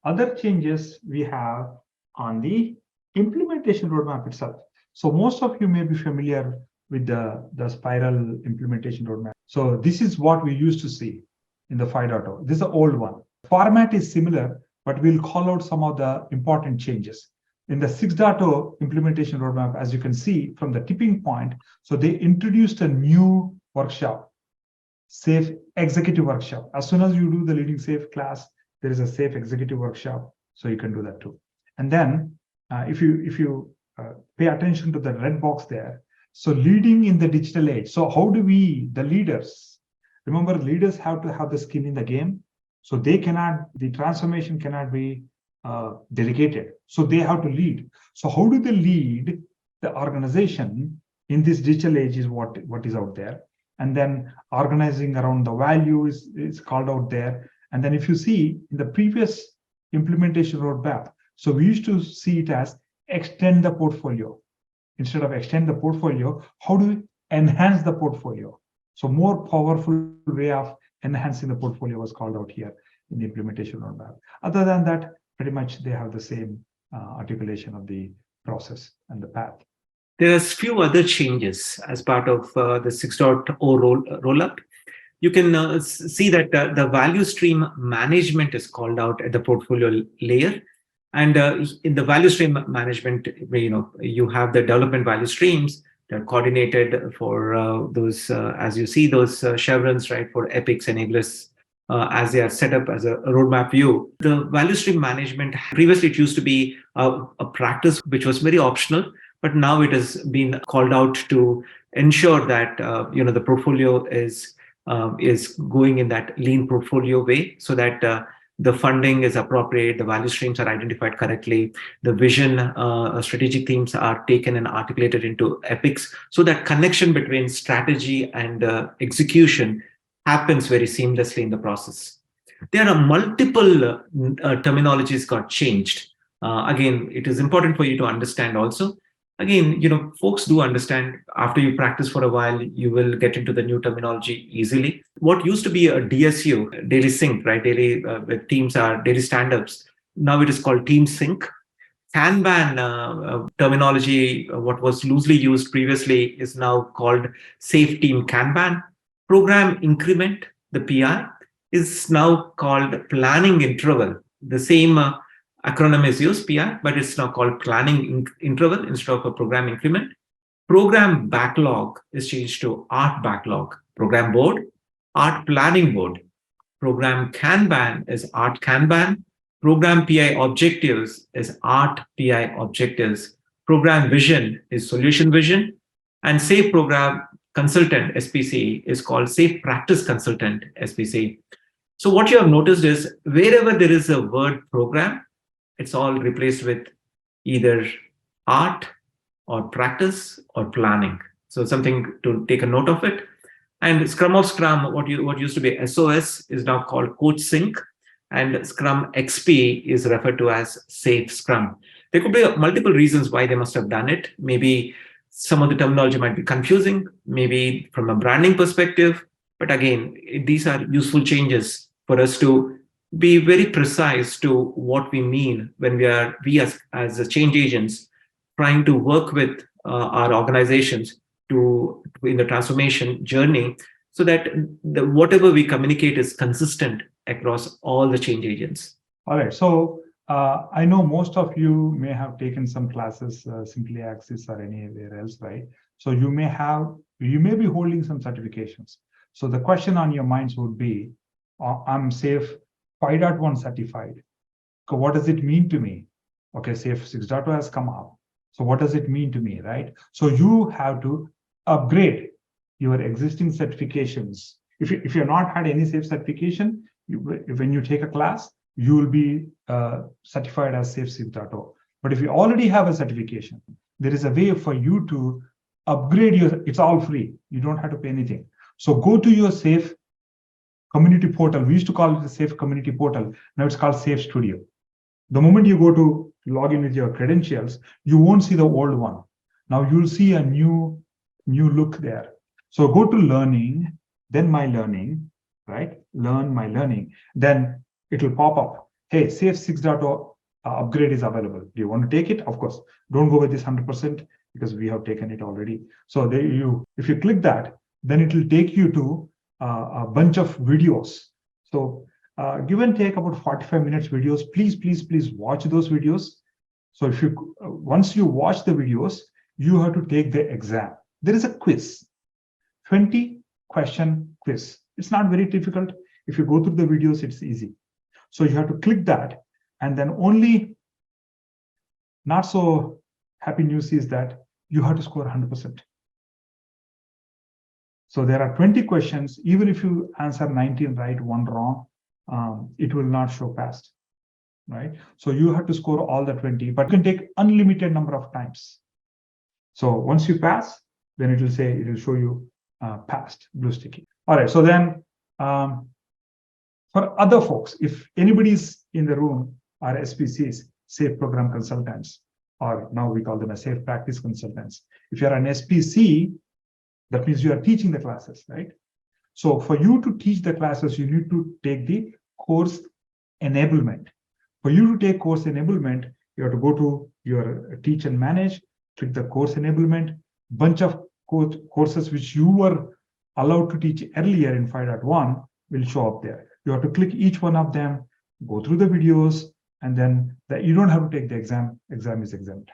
Other changes we have on the implementation roadmap itself. So most of you may be familiar with the spiral implementation roadmap. So this is what we used to see in the 5.0. This is the old one. Format is similar, but we'll call out some of the important changes. In the 6.0 implementation roadmap, as you can see from the tipping point, so they introduced a new workshop, Safe Executive Workshop. As soon as you do the Leading Safe class, there is a Safe Executive Workshop, so you can do that too. And then if you pay attention to the red box there, so leading in the digital age. So how do we, the leaders, remember leaders have to have the skin in the game. So they cannot, the transformation cannot be delegated. So they have to lead. So how do they lead the organization in this digital age is what is out there. And then organizing around the value is called out there. And then if you see in the previous implementation roadmap, so we used to see it as extend the portfolio. Instead of extend the portfolio, how do we enhance the portfolio? So more powerful way of enhancing the portfolio was called out here in the implementation roadmap. Other than that, pretty much they have the same articulation of the process and the path. There's few other changes as part of the 6.0 roll-up. You can see that the value stream management is called out at the portfolio layer. And in the value stream management, you have the development value streams. They're coordinated for those, as you see, those chevrons, right, for epics, enablers, as they are set up as a roadmap view. The value stream management, previously it used to be a practice which was very optional, but now it has been called out to ensure that the portfolio is going in that lean portfolio way, so that the funding is appropriate, the value streams are identified correctly, the vision, strategic themes are taken and articulated into epics, so that connection between strategy and execution happens very seamlessly in the process. There are multiple terminologies got changed. Again, it is important for you to understand also. Again, folks do understand after you practice for a while, you will get into the new terminology easily. What used to be a DSU, daily sync, right? Daily teams are daily stand-ups. Now it is called team sync. Kanban terminology, what was loosely used previously, is now called safe team Kanban. Program increment, the PI, is now called planning interval. The same acronym is used, PI, but it's now called planning interval instead of a program increment. Program backlog is changed to art backlog. Program board, art planning board. Program Kanban is art Kanban. Program PI objectives is art PI objectives. Program vision is solution vision. And safe program consultant, SPC, is called safe practice consultant, SPC. So what you have noticed is wherever there is a word program, it's all replaced with either art or practice or planning. So something to take a note of it. And Scrum of Scrum, what used to be SOS is now called Coach Sync, and Scrum XP is referred to as Safe Scrum. There could be multiple reasons why they must have done it. Maybe some of the terminology might be confusing, maybe from a branding perspective. But again, these are useful changes for us to be very precise to what we mean when we as change agents trying to work with our organizations in the transformation journey, so that whatever we communicate is consistent across all the change agents. All right. So I know most of you may have taken some classes, Simpliaxis or anywhere else, right? So you may be holding some certifications. So the question on your minds would be, I'm Safe 5.1 certified. So what does it mean to me? Okay, Safe 6.0 has come up. So what does it mean to me, right? So you have to upgrade your existing certifications. If you're not had any Safe certification, when you take a class, you will be certified as Safe 6.0. But if you already have a certification, there is a way for you to upgrade it's all free. You don't have to pay anything. So go to your Safe community portal. We used to call it the Safe community portal. Now it's called Safe Studio. The moment you go to log in with your credentials, you won't see the old one. Now you'll see a new look there. So go to learning, then my learning, right? Learn my learning. Then it will pop up. hey, Safe 6.0 upgrade is available. Do you want to take it? Of course, don't go with this 100% because we have taken it already. So there if you click that, then it will take you to a bunch of videos. So give and take about 45 minutes videos. Please watch those videos. So if you once you watch the videos, you have to take the exam. There is a quiz, 20-question quiz. It's not very difficult. If you go through the videos, it's easy. So you have to click that, and then only not so happy news is that you have to score 100%. So there are 20 questions. Even if you answer 19 right, 1 wrong, it will not show passed, right? So you have to score all the 20, but you can take unlimited number of times. So once you pass, then it will show you passed, blue sticky. All right, so then for other folks, if anybody's in the room are SPCs, Safe Program Consultants, or now we call them as Safe Practice Consultants. If you're an SPC, that means you are teaching the classes, right? So for you to teach the classes, you need to take the course enablement. For you to take course enablement, you have to go to your teach and manage, click the course enablement, bunch of courses which you were allowed to teach earlier in 5.1 will show up there. You have to click each one of them, go through the videos, and then you don't have to take the exam. Exam is exempt.